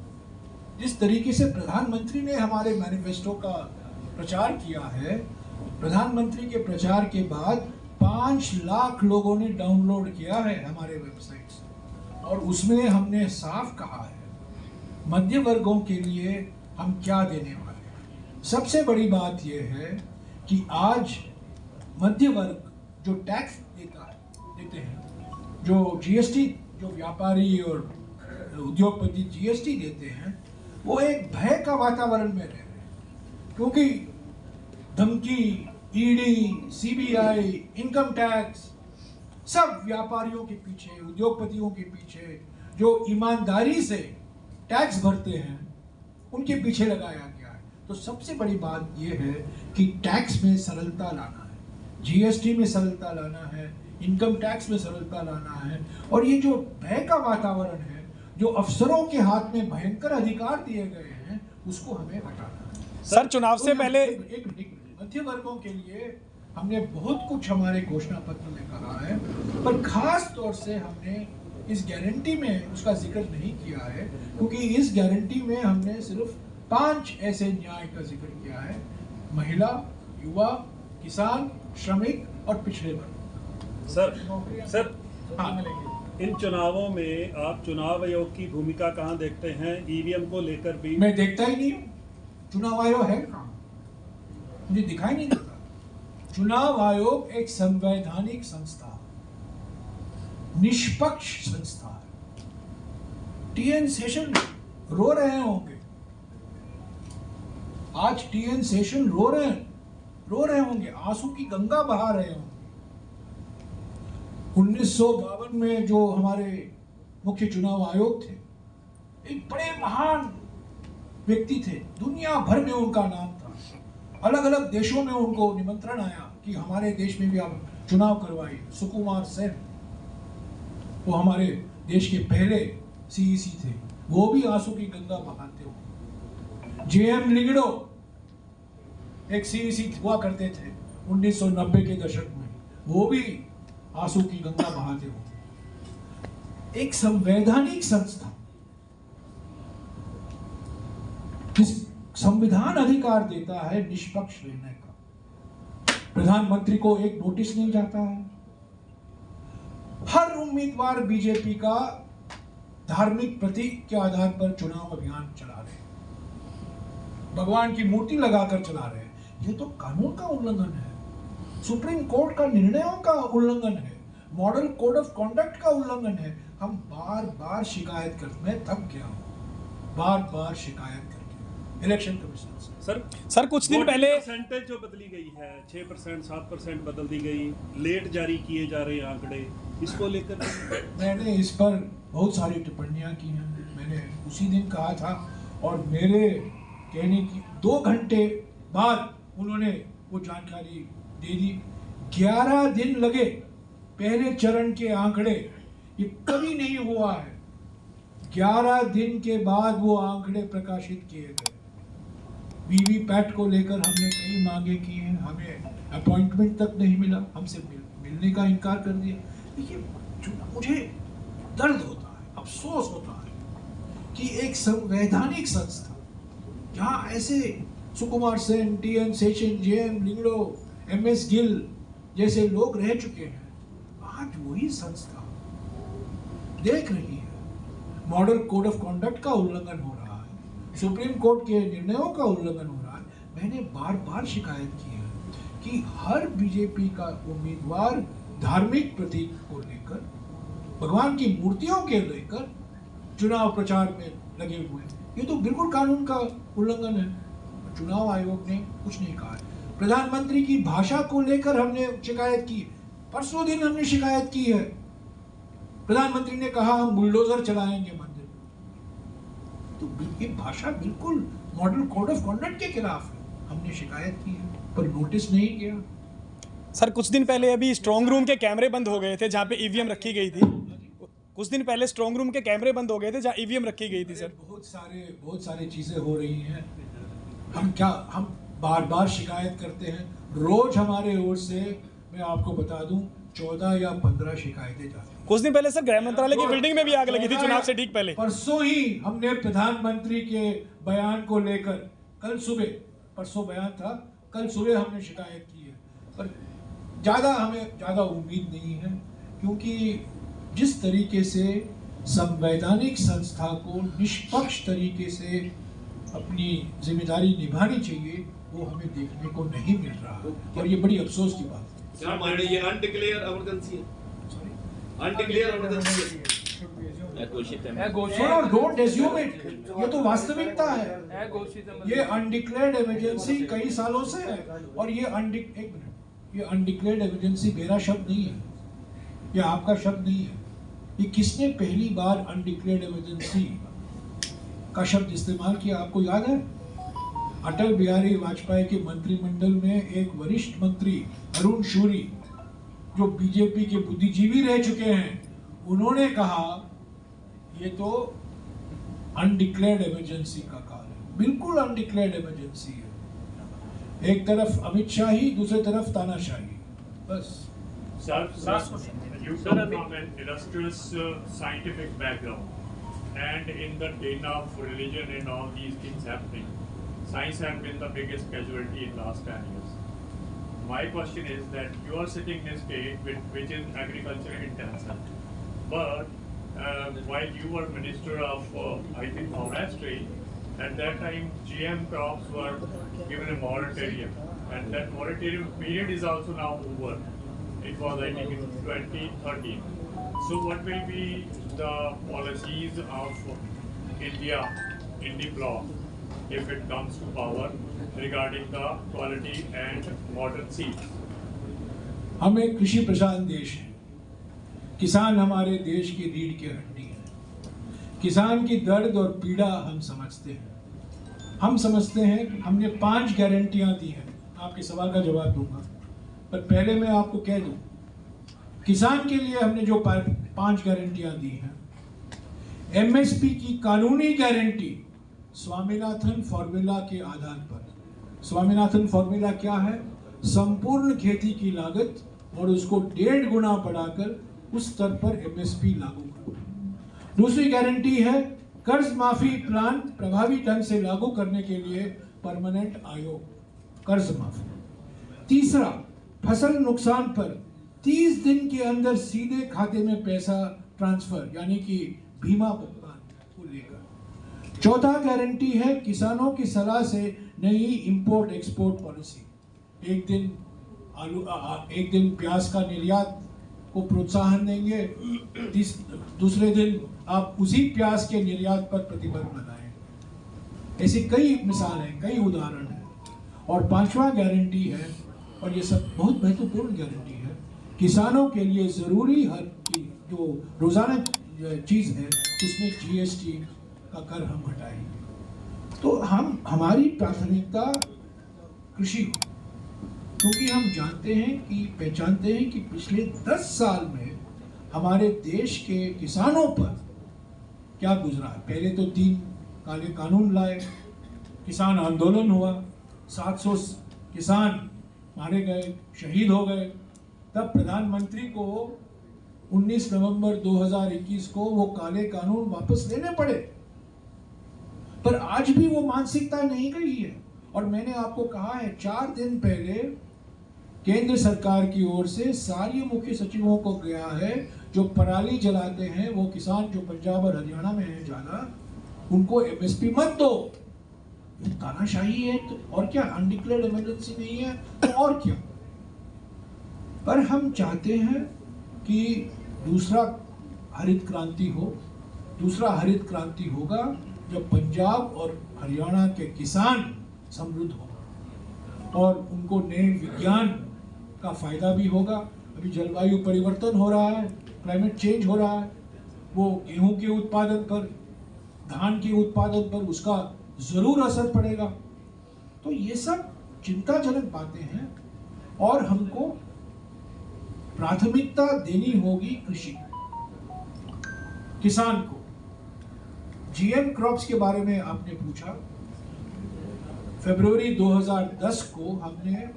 जिस तरीके से प्रधानमंत्री ने हमारे मैनिफेस्टो का प्रचार किया है, प्रधानमंत्री के प्रचार के बाद 5 लाख लोगों ने डाउनलोड किया है हमारे वेबसाइट से और उसमें हमने साफ कहा है मध्य वर्गों के लिए हम क्या देने वाले हैं। सबसे बड़ी बात यह है कि आज मध्य वर्ग जो टैक्स देते हैं, जो जीएसटी, जो व्यापारी और उद्योगपति जीएसटी देते हैं, वो एक भय का वातावरण में रह रहे हैं क्योंकि धमकी, ईडी, सीबीआई, इनकम टैक्स, सब व्यापारियों के पीछे, उद्योगपतियों के पीछे जो ईमानदारी से टैक्स भरते हैं उनके पीछे लगाया गया है। तो सबसे बड़ी बात यह है कि टैक्स में सरलता लाना है, जीएसटी में सरलता लाना है, इनकम टैक्स में सरलता लाना है और ये जो भय का वातावरण है, जो अफसरों के हाथ में भयंकर अधिकार दिए गए हैं, उसको हमें हटाना है।
सर चुनाव से पहले
एक मध्य वर्गों के लिए हमने बहुत कुछ हमारे घोषणा पत्र में कहा है, पर खास तौर से हमने इस गारंटी में उसका जिक्र नहीं किया है क्योंकि इस गारंटी में हमने सिर्फ 5 ऐसे न्याय का जिक्र किया है: महिला, युवा, किसान, श्रमिक और पिछड़े वर्ग।
सर
हाँ,
इन चुनावों में आप चुनाव आयोग की भूमिका कहाँ देखते हैं? ईवीएम को लेकर भी
मैं देखता ही नहीं हूँ। चुनाव आयोग है कहाँ? मुझे दिखाई नहीं देता। चुनाव आयोग एक संवैधानिक संस्था, निष्पक्ष संस्था है। टीएन शेषन रो रहे होंगे, आज टीएन शेषन रो रहे होंगे, आंसू की गंगा बहा रहे होंगे। 1952 में जो हमारे मुख्य चुनाव आयोग थे, एक बड़े महान व्यक्ति थे, दुनिया भर में उनका नाम था। अलग अलग देशों में उनको निमंत्रण आया कि हमारे देश में भी आप चुनाव करवाइए। सुकुमार सेन, वो हमारे देश के पहले सीईसी थे, वो भी आंसू की गंगा बहाते हुए। जेएम लिंगडो एक सीईसी हुआ करते थे 1990 के दशक में, वो भी आंसू की गंगा बहाते हुए। एक संवैधानिक संस्था, संविधान अधिकार देता है निष्पक्ष रहने का। प्रधानमंत्री को एक नोटिस नहीं जाता है। हर उम्मीदवार बीजेपी का धार्मिक प्रतीक के आधार पर चुनाव अभियान चला रहे हैं, भगवान की मूर्ति लगाकर चला रहे हैं। ये तो कानून का उल्लंघन है, सुप्रीम कोर्ट का निर्णयों का उल्लंघन है, मॉडल कोड ऑफ कॉन्डक्ट का उल्लंघन है। हम बार बार शिकायत करते, मैं थक गया हूं बार बार शिकायत करके इलेक्शन कमीशन से।
सर कुछ दिन पहले
परसेंटेज जो बदली गई है, 6%, 7% बदल दी गई, लेट जारी किए जा रहे आंकड़े, इसको लेकर
मैंने इस पर बहुत सारी टिप्पणियां की हैं। मैंने उसी दिन कहा था और मेरे कहने की 2 घंटे बाद उन्होंने वो जानकारी दे दी। 11 दिन लगे पहले चरण के आंकड़े, ये कभी नहीं हुआ है। 11 दिन के बाद वो आंकड़े प्रकाशित किए गए। वीवीपैट को लेकर हमने कई मांगे की हैं, हमें अपॉइंटमेंट तक नहीं मिला, हमसे मिलने का इनकार कर दिया। देखिए, मुझे दर्द होता है, अफसोस होता है कि एक संवैधानिक संस्था जहाँ ऐसे सुकुमार सेन, टी.एन. शेषन, जे.एम. लिंगड़ो, एम.एस. गिल जैसे लोग रह चुके हैं, आज वही संस्था देख रही है मॉडल कोड ऑफ कॉन्डक्ट का उल्लंघन हो रहा है, सुप्रीम कोर्ट के निर्णयों का उल्लंघन हो रहा है। मैंने बार बार शिकायत की है कि हर बीजेपी का उम्मीदवार धार्मिक प्रतीक को लेकर, भगवान की मूर्तियों के लेकर चुनाव प्रचार में लगे हुए हैं। ये तो बिल्कुल कानून का उल्लंघन है। चुनाव आयोग ने कुछ नहीं कहा। प्रधानमंत्री की भाषा को लेकर हमने शिकायत की, परसों दिन हमने शिकायत की है। प्रधानमंत्री ने कहा हम बुलडोजर चलाएंगे मंदिर में, तो ये भाषा बिल्कुल मॉडल कोड ऑफ कॉन्डक्ट के खिलाफ है। हमने शिकायत की है पर नोटिस नहीं किया।
सर कुछ दिन पहले अभी स्ट्रांग रूम के कैमरे बंद हो गए थे जहाँ पे ईवीएम रखी गई थी। कुछ दिन पहले स्ट्रांग रूम के कैमरे बंद हो गए थे जहाँ ईवीएम रखी गई थी। सर
बहुत सारी चीजें हो रही हैं। हम बार बार शिकायत करते हैं। रोज हमारे ओर से, मैं आपको बता दूं, 14 या 15 शिकायतें जाती हैं।
कुछ दिन पहले सर गृह मंत्रालय की बिल्डिंग में भी आग लगी थी चुनाव से ठीक पहले।
परसों ही हमने प्रधानमंत्री के बयान को लेकर, कल सुबह, परसों बयान था, कल सुबह हमने शिकायत की है। पर हमें ज़्यादा उम्मीद नहीं है, क्योंकि जिस तरीके से संवैधानिक संस्था को निष्पक्ष तरीके से अपनी जिम्मेदारी निभानी चाहिए, वो हमें देखने को नहीं मिल रहा है, और ये बड़ी अफसोस की बात है।
ये अनडिक्लेयर इमरजेंसी है, अनडिक्लेयर इमरजेंसी
है। डोंट एज्यूम इट, ये तो वास्तविकता है। ये अनडिक्लेयर्ड इमरजेंसी कई सालों से है, और ये अनडिक्लेयर्ड इमरजेंसी मेरा शब्द नहीं है, ये आपका शब्द नहीं है। ये किसने पहली बार अनडिक्लेयर्ड इमरजेंसी का शब्द इस्तेमाल किया, आपको याद है? अटल बिहारी वाजपेयी के मंत्रिमंडल में एक वरिष्ठ मंत्री अरुण शूरी, जो बीजेपी के बुद्धिजीवी रह चुके हैं, उन्होंने कहा ये तो अनडिक्लेयर्ड इमरजेंसी का काल है। बिल्कुल अनडिक्लेयर्ड इमरजेंसी है। एक तरफ अमित शाही, दूसरी तरफ तानाशाही, बस।
Sir, you come from an illustrious scientific background, and in the din of religion and all these things happening, science has been the biggest casualty in the last 10 years. My question is that you are sitting in a state which is agriculture intensive, but while you were Minister of, I think, Forestry, at that time GM crops were given a moratorium, and that moratorium period is also now over. It was, I think, in 2013. So what will be the policies of India in the bloc if it comes to power regarding the quality and modern seeds?
हम एक कृषि प्रधान देश है। किसान हमारे देश की रीढ़ की हड्डी है। किसान की दर्द और पीड़ा हम समझते हैं। हम समझते हैं, हमने 5 गारंटियां दी हैं। आपके सवाल का जवाब दूंगा, पर पहले मैं आपको कह दूं, किसान के लिए हमने जो 5 गारंटियां दी हैं, एमएसपी की कानूनी गारंटी स्वामीनाथन फॉर्मूला के आधार पर। स्वामीनाथन फॉर्मूला क्या है? संपूर्ण खेती की लागत और उसको 1.5 गुना बढ़ाकर उस स्तर पर एमएसपी लागू करना। दूसरी गारंटी है कर्ज माफी प्लान प्रभावी ढंग से लागू करने के लिए परमानेंट आयोग, कर्ज माफी। तीसरा, फसल नुकसान पर 30 दिन के अंदर सीधे खाते में पैसा ट्रांसफर, यानी कि बीमा भुगतान को लेकर। चौथा गारंटी है किसानों की सलाह से नई इंपोर्ट एक्सपोर्ट पॉलिसी। एक दिन प्याज का निर्यात को प्रोत्साहन देंगे, दूसरे दिन आप उसी प्याज के निर्यात पर प्रतिबंध लगाएं। ऐसी कई मिसाल हैं, कई उदाहरण हैं। और 5वां गारंटी है, और ये सब बहुत महत्वपूर्ण गारंटी है, किसानों के लिए जरूरी हर की जो रोजाना चीज है उसमें जीएसटी का कर हम हटाएंगे। तो हमारी प्राथमिकता कृषि हो, क्योंकि हम पहचानते हैं कि पिछले 10 साल में हमारे देश के किसानों पर क्या गुजरा है। पहले तो 3 काले कानून लाए, किसान आंदोलन हुआ, 700 किसान मारे गए, शहीद हो गए। तब प्रधानमंत्री को 19 नवंबर 2021 को वो काले कानून वापस लेने पड़े, पर आज भी वो मानसिकता नहीं गई है। और मैंने आपको कहा है 4 दिन पहले केंद्र सरकार की ओर से सारी मुख्य सचिवों को गया है, जो पराली जलाते हैं वो किसान जो पंजाब और हरियाणा में है ज्यादा, उनको MSP मत दो। तानाशाही है तो और क्या, अनडिक्लेयर्ड इमरजेंसी नहीं है तो और क्या। पर हम चाहते हैं कि दूसरा हरित क्रांति हो। दूसरा हरित क्रांति होगा जब पंजाब और हरियाणा के किसान समृद्ध हो और उनको नए विज्ञान का फायदा भी होगा। अभी जलवायु परिवर्तन हो रहा है, क्लाइमेट चेंज हो रहा है, वो गेहूं के उत्पादन पर, धान के उत्पादन पर उसका जरूर असर पड़ेगा। तो ये सब चिंताजनक बातें हैं और हमको प्राथमिकता देनी होगी कृषि, किसान को। GM क्रॉप्स के बारे में आपने पूछा, फरवरी 2010 को हमने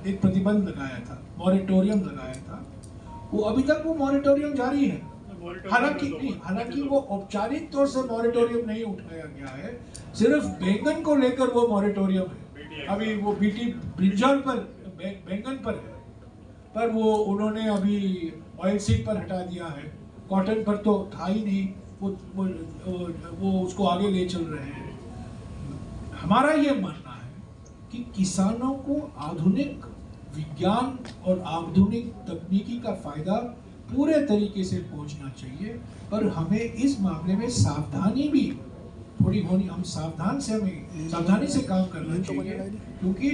एक प्रतिबंध लगाया था, मॉरेटोरियम लगाया था। वो अभी तक वो मॉरेटोरियम जारी है। हालांकि वो औपचारिक तौर से मॉरेटोरियम नहीं उठाया गया है, सिर्फ बैंगन को लेकर वो मॉरेटोरियम है। अभी वो बीटी ब्रिंजल पर, बैंगन पर है, पर वो उन्होंने अभी ऑयल सीड पर हटा दिया है। कॉटन पर तो था ही नहीं, वो उसको आगे ले चल रहे हैं। हमारा ये मानना है कि किसानों को आधुनिक विज्ञान और आधुनिक तकनीकी का फायदा पूरे तरीके से पहुंचना चाहिए, पर हमें इस मामले में सावधानी भी थोड़ी होनी, हमें सावधानी से काम करना चाहिए, क्योंकि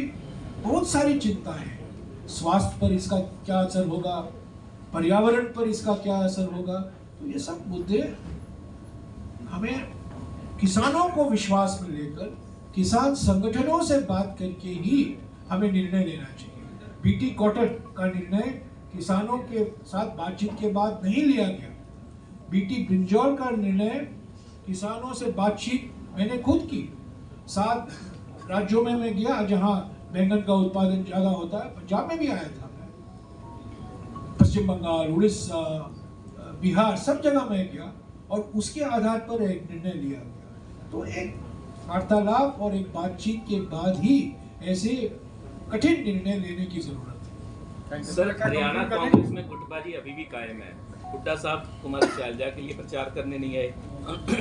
बहुत सारी चिंता है। स्वास्थ्य पर इसका क्या असर होगा, पर्यावरण पर इसका क्या असर होगा, तो ये सब मुद्दे हमें किसानों को विश्वास में लेकर, किसान संगठनों से बात करके ही हमें निर्णय लेना चाहिए। बीटी कॉटन का निर्णय किसानों के साथ बातचीत के बाद नहीं लिया गया। बीटी ब्रिंजल का निर्णय किसानों से बातचीत मैंने खुद की। 7 राज्यों में मैं गया जहां बैंगन का उत्पादन ज्यादा होता है, पंजाब में भी आया था, पश्चिम बंगाल, उड़ीसा, बिहार, सब जगह मैं गया और उसके आधार पर एक निर्णय लिया गया। तो एक वार्तालाप और एक बातचीत के बाद ही ऐसे कठिन निर्णय लेने की जरूरत है।
सर, हरियाणा कांग्रेस में गुटबाजी अभी भी कायम है। हुड्डा साहब कुमारी शैलजा के लिए प्रचार करने नहीं आए,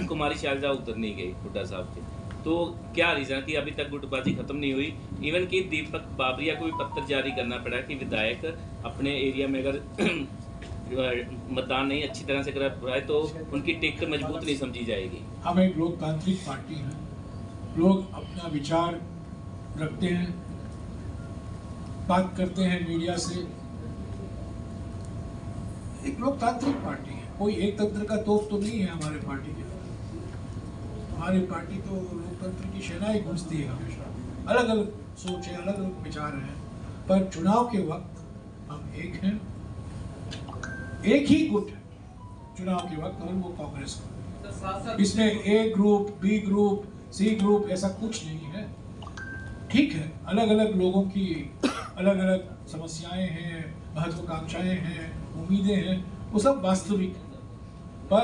कुमारी शैलजा उधर नहीं गई हुड्डा साहब के, तो क्या रीजन कि अभी तक गुटबाजी खत्म नहीं हुई? इवन कि दीपक बाबरिया को भी पत्र जारी करना पड़ा कि विधायक अपने एरिया में अगर मतदान नहीं अच्छी तरह से करा पाए तो उनकी टिकट मजबूत नहीं समझी जाएगी।
हम एक लोकतांत्रिक पार्टी है, लोग अपना विचार रखते हैं, बात करते हैं मीडिया से। एक लोकतांत्रिक पार्टी है, कोई एक तंत्र का तोप तो नहीं है हमारे पार्टी के। हमारी पार्टी तो लोकतंत्र की शहनाई गूंजती है हमेशा। अलग अलग सोच है, अलग अलग विचार हैं, पर चुनाव के वक्त हम एक हैं, एक ही गुट है चुनाव के वक्त, और वो कांग्रेस का। इसमें A group, B group, C group ऐसा कुछ नहीं है। ठीक है, अलग अलग लोगों की अलग अलग समस्याएं हैं, महत्वाकांक्षाएं हैं, उम्मीदें हैं, वो सब वास्तविक है। पर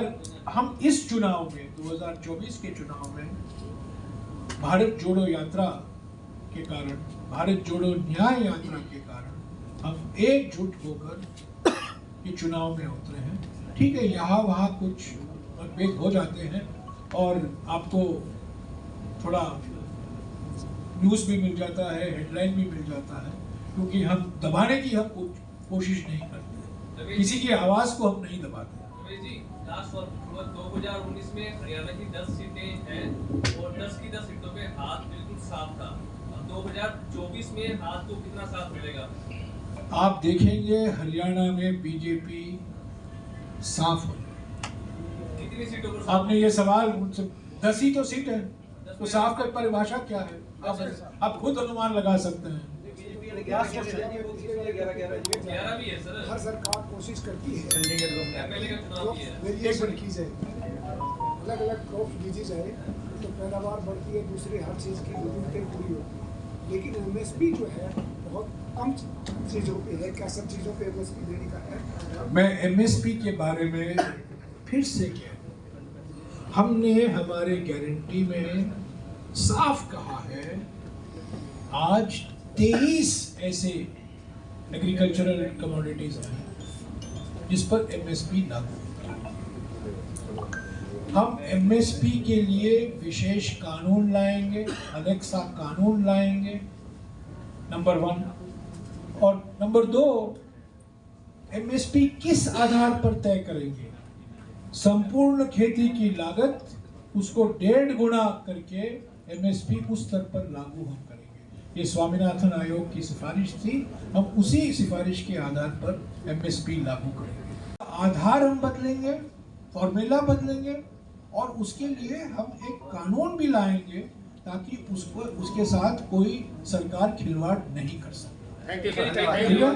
हम इस चुनाव में, 2024 के चुनाव में, भारत जोड़ो यात्रा के कारण, भारत जोड़ो न्याय यात्रा के कारण हम एकजुट होकर ये चुनाव में उतरे हैं। ठीक है, यहाँ वहाँ कुछ मतभेद हो जाते हैं और आपको थोड़ा न्यूज़ भी मिल जाता है, हेडलाइन भी मिल जाता है, क्योंकि हम दबाने की हम कोशिश नहीं करते, किसी की आवाज़ को हम नहीं दबाते।
लास्ट 2019 में हरियाणा की 10 सीटें हैं और 10 की 10 सीटों पे हाथ बिल्कुल साफ था। अब 2024 में हाथ को कितना साफ मिलेगा?
आप देखेंगे हरियाणा में बीजेपी साफ हो।
कितनी सीटों पर?
आपने ये सवाल मुझसे, 10 ही तो सीट है, तो साफ का परिभाषा क्या है? आप खुद अनुमान लगा सकते हैं।
11 भी है सर।
हर सरकार कोशिश करती है
एमएलए का चुनाव भी है।
वेरिएशन की जाए। अलग अलग क्रॉप बीजी जाए तो पैदावार बढ़ती है, दूसरी हर चीज़ की ज़रूरतें पूरी होती है। लेकिन एमएसपी जो है बहुत कम चीज़ों पे है। क्या सब चीज़ों पे एमएसपी देने का है?
मैं एमएसपी के बारे में फिर से कह, हमने हमारे गारंटी में साफ कहा है, आज 23 ऐसे एग्रीकल्चरल कमोडिटीज हैं जिस पर एमएसपी लागू होता है। हम एमएसपी के लिए विशेष कानून लाएंगे, अलेक्सा कानून लाएंगे, नंबर 1। और नंबर 2, एमएसपी किस आधार पर तय करेंगे? संपूर्ण खेती की लागत उसको 1.5 गुना करके एमएसपी उस स्तर पर लागू हम करेंगे। ये स्वामीनाथन आयोग की सिफारिश थी, हम उसी सिफारिश के आधार पर एमएसपी लागू करेंगे। आधार हम बदलेंगे, फॉर्मूला बदलेंगे और उसके लिए हम एक कानून भी लाएंगे ताकि उसके साथ कोई सरकार खिलवाड़ नहीं कर सकती।
Thank you.